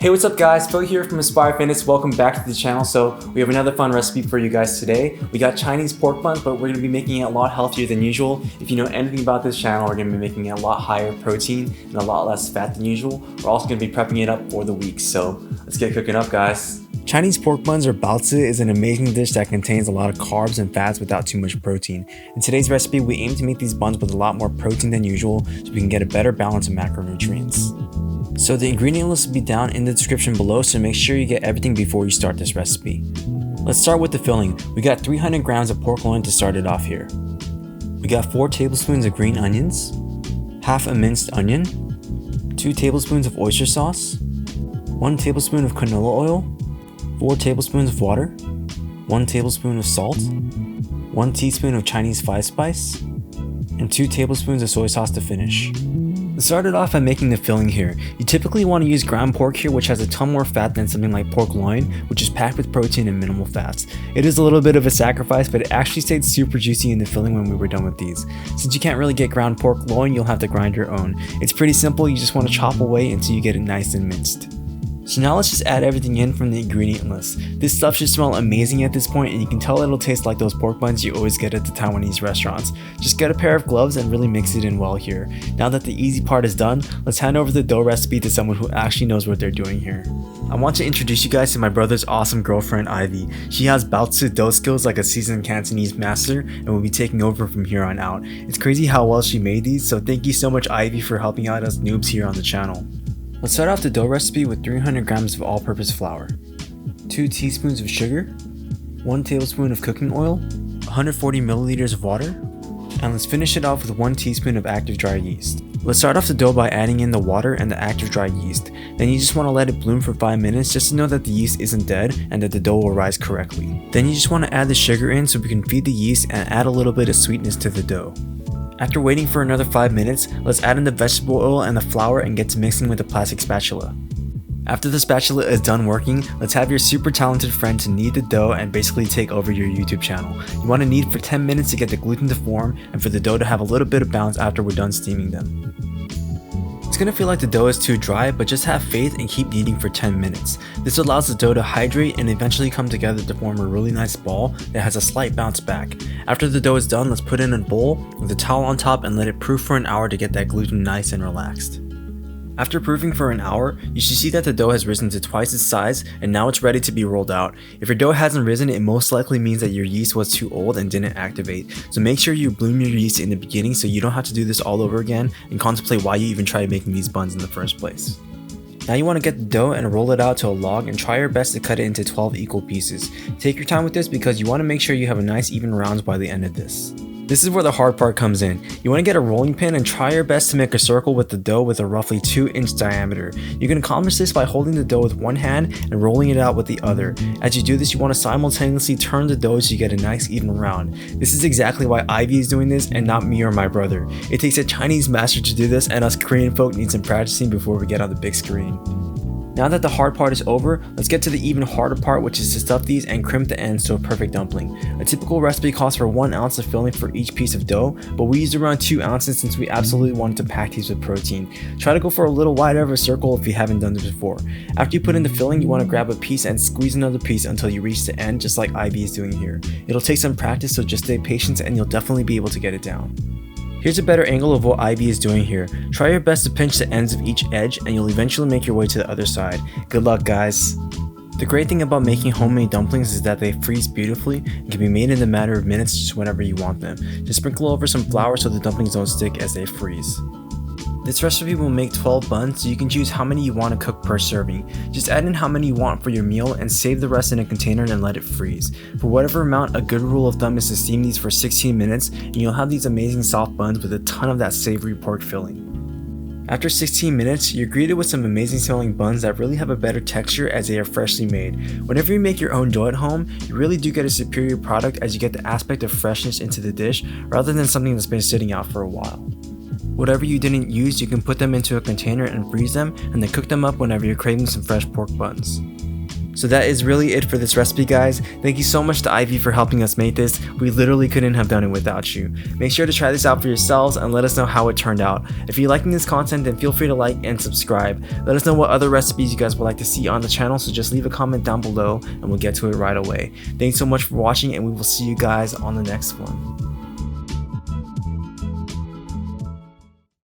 Hey, what's up guys, Phil here from Aspire Fitness. Welcome back to the channel. So we have another fun recipe for you guys today. We got Chinese pork buns, but we're gonna be making it a lot healthier than usual. If you know anything about this channel, we're gonna be making it a lot higher protein and a lot less fat than usual. We're also gonna be prepping it up for the week. So let's get cooking up, guys. Chinese pork buns or baozi is an amazing dish that contains a lot of carbs and fats without too much protein. In today's recipe, we aim to make these buns with a lot more protein than usual so we can get a better balance of macronutrients. So the ingredient list will be down in the description below, so make sure you get everything before you start this recipe. Let's start with the filling. We got 300 grams of pork loin to start it off here. We got 4 tablespoons of green onions, half a minced onion, 2 tablespoons of oyster sauce, 1 tablespoon of canola oil, 4 tablespoons of water, 1 tablespoon of salt, 1 teaspoon of Chinese 5-spice, and 2 tablespoons of soy sauce to finish. Let's start it off by making the filling here. You typically want to use ground pork here, which has a ton more fat than something like pork loin, which is packed with protein and minimal fats. It is a little bit of a sacrifice, but it actually stayed super juicy in the filling when we were done with these. Since you can't really get ground pork loin, you'll have to grind your own. It's pretty simple, you just want to chop away until you get it nice and minced. So now let's just add everything in from the ingredient list. This stuff should smell amazing at this point, and you can tell it'll taste like those pork buns you always get at the Taiwanese restaurants. Just get a pair of gloves and really mix it in well here. Now that the easy part is done, let's hand over the dough recipe to someone who actually knows what they're doing here. I want to introduce you guys to my brother's awesome girlfriend Ivy. She has baozi dough skills like a seasoned Cantonese master and will be taking over from here on out. It's crazy how well she made these, so thank you so much Ivy for helping out us noobs here on the channel. Let's start off the dough recipe with 300 grams of all-purpose flour, 2 teaspoons of sugar, 1 tablespoon of cooking oil, 140 milliliters of water, and let's finish it off with 1 teaspoon of active dry yeast. Let's start off the dough by adding in the water and the active dry yeast. Then you just want to let it bloom for 5 minutes just to know that the yeast isn't dead and that the dough will rise correctly. Then you just want to add the sugar in so we can feed the yeast and add a little bit of sweetness to the dough. After waiting for another 5 minutes, let's add in the vegetable oil and the flour and get to mixing with a plastic spatula. After the spatula is done working, let's have your super talented friend to knead the dough and basically take over your YouTube channel. You want to knead for 10 minutes to get the gluten to form and for the dough to have a little bit of bounce after we're done steaming them. It's gonna feel like the dough is too dry, but just have faith and keep kneading for 10 minutes. This allows the dough to hydrate and eventually come together to form a really nice ball that has a slight bounce back. After the dough is done, let's put it in a bowl with a towel on top and let it proof for an hour to get that gluten nice and relaxed. After proofing for an hour, you should see that the dough has risen to twice its size and now it's ready to be rolled out. If your dough hasn't risen, it most likely means that your yeast was too old and didn't activate. So make sure you bloom your yeast in the beginning so you don't have to do this all over again and contemplate why you even tried making these buns in the first place. Now you want to get the dough and roll it out to a log and try your best to cut it into 12 equal pieces. Take your time with this because you want to make sure you have a nice even rounds by the end of this. This is where the hard part comes in. You want to get a rolling pin and try your best to make a circle with the dough with a roughly 2-inch diameter. You can accomplish this by holding the dough with one hand and rolling it out with the other. As you do this, you want to simultaneously turn the dough so you get a nice even round. This is exactly why Ivy is doing this and not me or my brother. It takes a Chinese master to do this, and us Korean folk need some practicing before we get on the big screen. Now that the hard part is over, let's get to the even harder part, which is to stuff these and crimp the ends to a perfect dumpling. A typical recipe calls for 1 ounce of filling for each piece of dough, but we used around 2 ounces since we absolutely wanted to pack these with protein. Try to go for a little wider of a circle if you haven't done this before. After you put in the filling, you want to grab a piece and squeeze another piece until you reach the end, just like Ivy is doing here. It'll take some practice, so just stay patient and you'll definitely be able to get it down. Here's a better angle of what Ivy is doing here. Try your best to pinch the ends of each edge and you'll eventually make your way to the other side. Good luck, guys. The great thing about making homemade dumplings is that they freeze beautifully and can be made in a matter of minutes just whenever you want them. Just sprinkle over some flour so the dumplings don't stick as they freeze. This recipe will make 12 buns, so you can choose how many you want to cook per serving. Just add in how many you want for your meal and save the rest in a container and let it freeze. For whatever amount, a good rule of thumb is to steam these for 16 minutes and you'll have these amazing soft buns with a ton of that savory pork filling. After 16 minutes, you're greeted with some amazing smelling buns that really have a better texture as they are freshly made. Whenever you make your own dough at home, you really do get a superior product as you get the aspect of freshness into the dish rather than something that's been sitting out for a while. Whatever you didn't use, you can put them into a container and freeze them and then cook them up whenever you're craving some fresh pork buns. So that is really it for this recipe, guys. Thank you so much to Ivy for helping us make this. We literally couldn't have done it without you. Make sure to try this out for yourselves and let us know how it turned out. If you're liking this content, then feel free to like and subscribe. Let us know what other recipes you guys would like to see on the channel, so just leave a comment down below and we'll get to it right away. Thanks so much for watching, and we will see you guys on the next one.